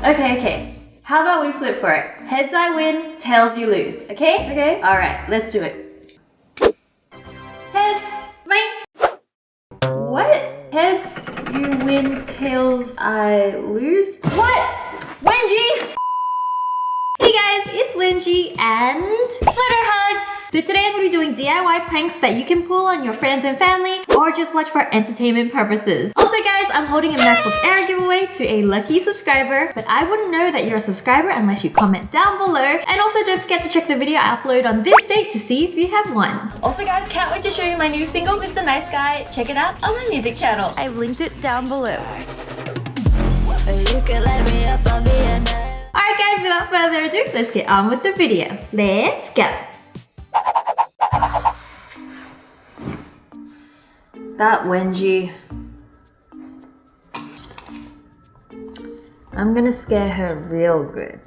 Okay. How about we flip for it? Heads I win, tails you lose. Okay? Okay. Alright, let's do it. Heads, win. What? Heads you win, tails I lose? What? Wenji! Hey guys, it's Wenji and Splitter Hugs! So today I'm going to be doing DIY pranks that you can pull on your friends and family or just watch for entertainment purposes. Also guys, I'm holding a MacBook Air giveaway to a lucky subscriber, but I wouldn't know that you're a subscriber unless you comment down below. And also don't forget to check the video I upload on this date to see if you have won. Also guys, can't wait to show you my new single, Mr. Nice Guy. Check it out on my music channel. I've linked it down below. You can light me up, I'll be a night. Alright guys, without further ado, let's get on with the video. Let's go! That Wenji. I'm gonna scare her real good.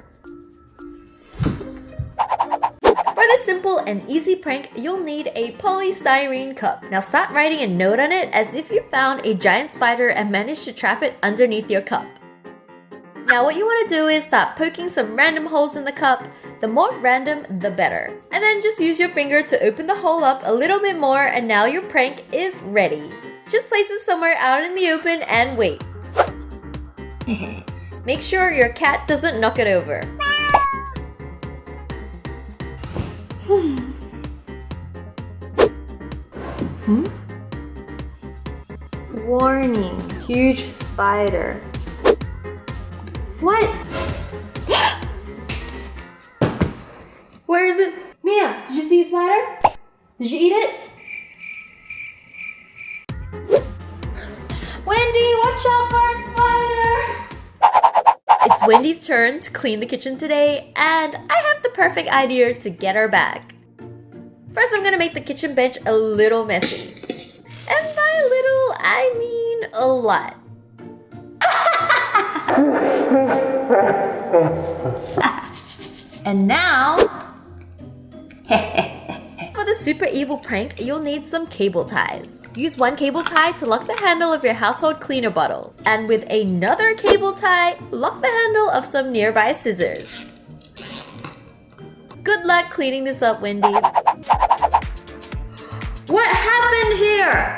For this simple and easy prank, you'll need a polystyrene cup. Now start writing a note on it as if you found a giant spider and managed to trap it underneath your cup. Now what you want to do is start poking some random holes in the cup. The more random, the better. And then just use your finger to open the hole up a little bit more, and now your prank is ready. Just place it somewhere out in the open and wait. Make sure your cat doesn't knock it over. Warning, huge spider. What? Where is it? Mia, did you see a spider? Did you eat it? Wendy, watch out for a spider! It's Wendy's turn to clean the kitchen today, and I have the perfect idea to get her back. First, I'm gonna make the kitchen bench a little messy. And by little, I mean a lot. And now... For the super evil prank, you'll need some cable ties. Use one cable tie to lock the handle of your household cleaner bottle. And with another cable tie, lock the handle of some nearby scissors. Good luck cleaning this up, Wendy. What happened here?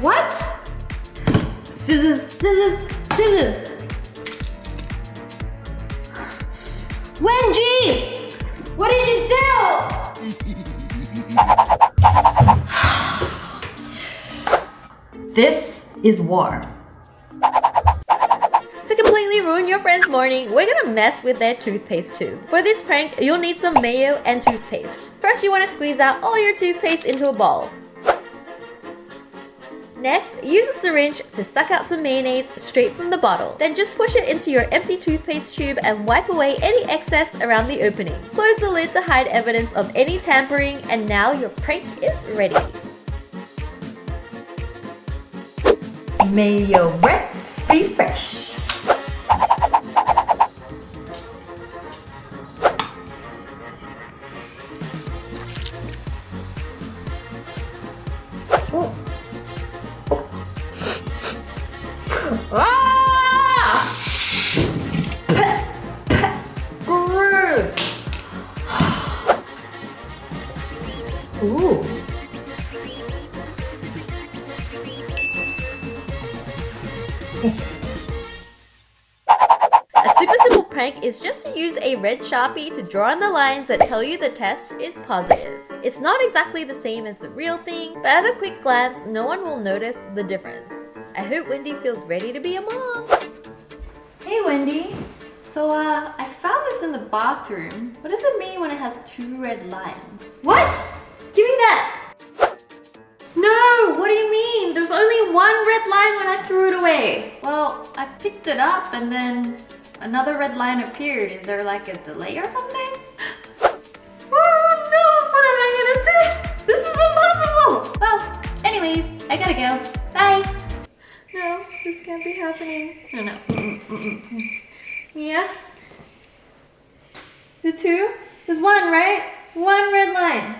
What? Scissors, scissors, scissors. Wenji! What did you do? This is war. To completely ruin your friend's morning, we're gonna mess with their toothpaste tube. For this prank, you'll need some mayo and toothpaste. First, you want to squeeze out all your toothpaste into a ball. Next, use a syringe to suck out some mayonnaise straight from the bottle. Then just push it into your empty toothpaste tube and wipe away any excess around the opening. Close the lid to hide evidence of any tampering, and now your prank is ready. May your breath be fresh. Ah! Gross. Ooh. A super simple prank is just to use a red Sharpie to draw on the lines that tell you the test is positive. It's not exactly the same as the real thing, but at a quick glance, no one will notice the difference. I hope Wendy feels ready to be a mom. Hey Wendy. So I found this in the bathroom. What does it mean when it has 2 red lines? What? Give me that! No! What do you mean? There's only 1 red line when I threw it away. Well, I picked it up and then another red line appeared. Is there like a delay or something? Oh no! What am I gonna do? This is impossible! Well, anyways, I gotta go. Bye! No, this can't be happening. No. Mia? The 2? There's 1, right? 1 red line.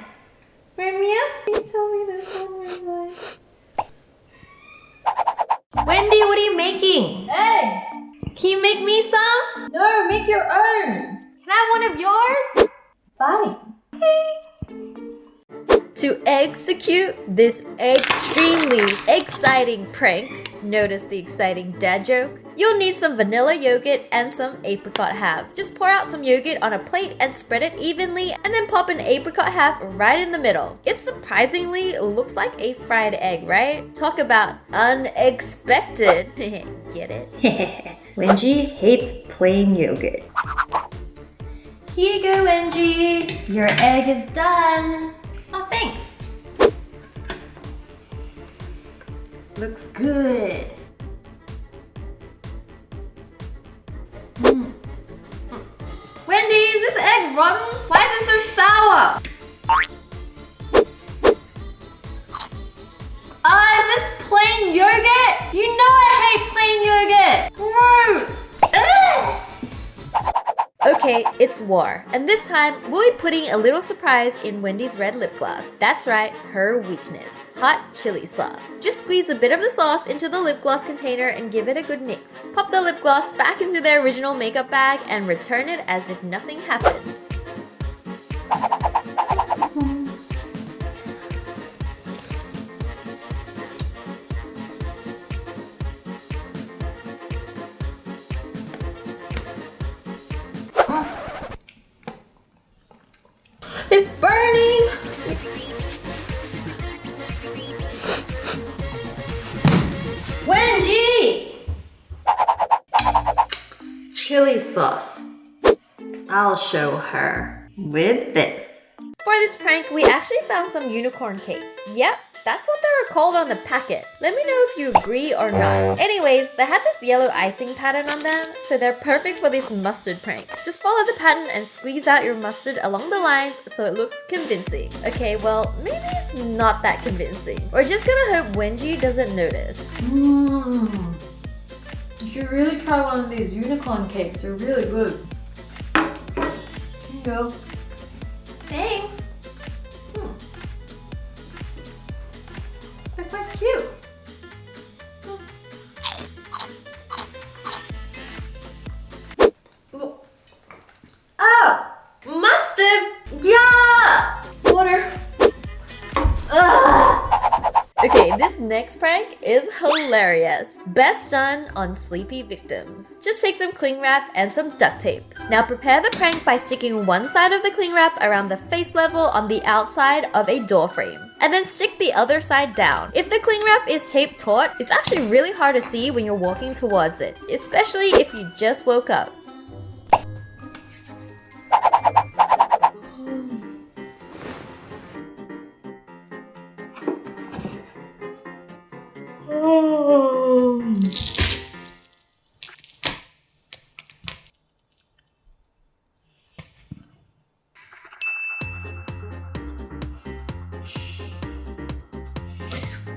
Ramia, please tell me this one was like. Wendy, what are you making? Eggs! Can you make me some? No, make your own. Can I have one of yours? Fine. To execute this extremely exciting prank, notice the exciting dad joke, you'll need some vanilla yogurt and some apricot halves. Just pour out some yogurt on a plate and spread it evenly, and then pop an apricot half right in the middle. It surprisingly looks like a fried egg, right? Talk about unexpected. Get it? Wenji hates plain yogurt. Here you go, Wenji. Your egg is done. Oh, thanks. Looks good. Wendy, is this egg rotten? Why is it so sour? Is this plain yogurt? You know I hate plain yogurt. Gross. Ugh. Okay, it's war, and this time we'll be putting a little surprise in Wendy's red lip gloss. That's right, her weakness. Hot chili sauce. Just squeeze a bit of the sauce into the lip gloss container and give it a good mix. Pop the lip gloss back into their original makeup bag and return it as if nothing happened. It's burning! Wenji! Chili sauce. I'll show her with this. For this prank, we actually found some unicorn cakes. Yep, that's what they were called on the packet. Let me know if you agree or not. Anyways, they had this yellow icing pattern on them, so they're perfect for this mustard prank. Just follow the pattern and squeeze out your mustard along the lines so it looks convincing. Okay, well, maybe it's not that convincing. We're just gonna hope Wenji doesn't notice. You should really try one of these unicorn cakes. They're really good. Here you go. Thanks. They're quite cute. Oh! Mustard! Yeah! Water. Ugh! Okay, this next prank is hilarious. Best done on sleepy victims. Just take some cling wrap and some duct tape. Now prepare the prank by sticking one side of the cling wrap around the face level on the outside of a door frame. And then stick the other side down. If the cling wrap is taped taut, it's actually really hard to see when you're walking towards it, especially if you just woke up.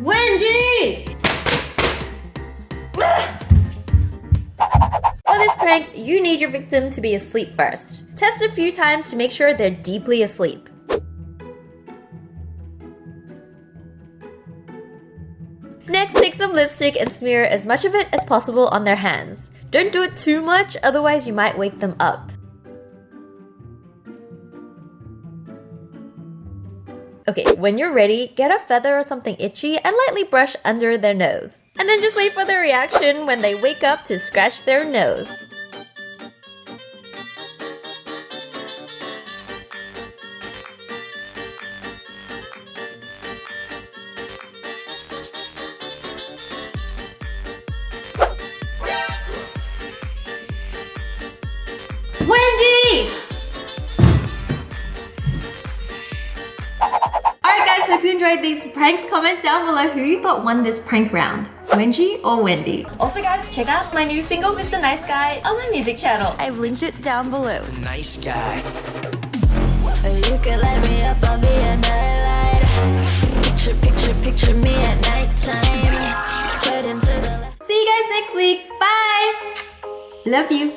Wenji! For this prank, you need your victim to be asleep first. Test a few times to make sure they're deeply asleep. Next, take some lipstick and smear as much of it as possible on their hands. Don't do it too much, otherwise you might wake them up. Okay, when you're ready, get a feather or something itchy and lightly brush under their nose. And then just wait for their reaction when they wake up to scratch their nose. Wenji! Alright guys, hope you enjoyed these pranks. Comment down below who you thought won this prank round. Wenji or Wendy? Also guys, check out my new single, Mr. Nice Guy, on my music channel. I've linked it down below. The nice guy. You can light me up, I'll be a nightlight. Picture me at nighttime. Head into the See you guys next week. Bye! Love you.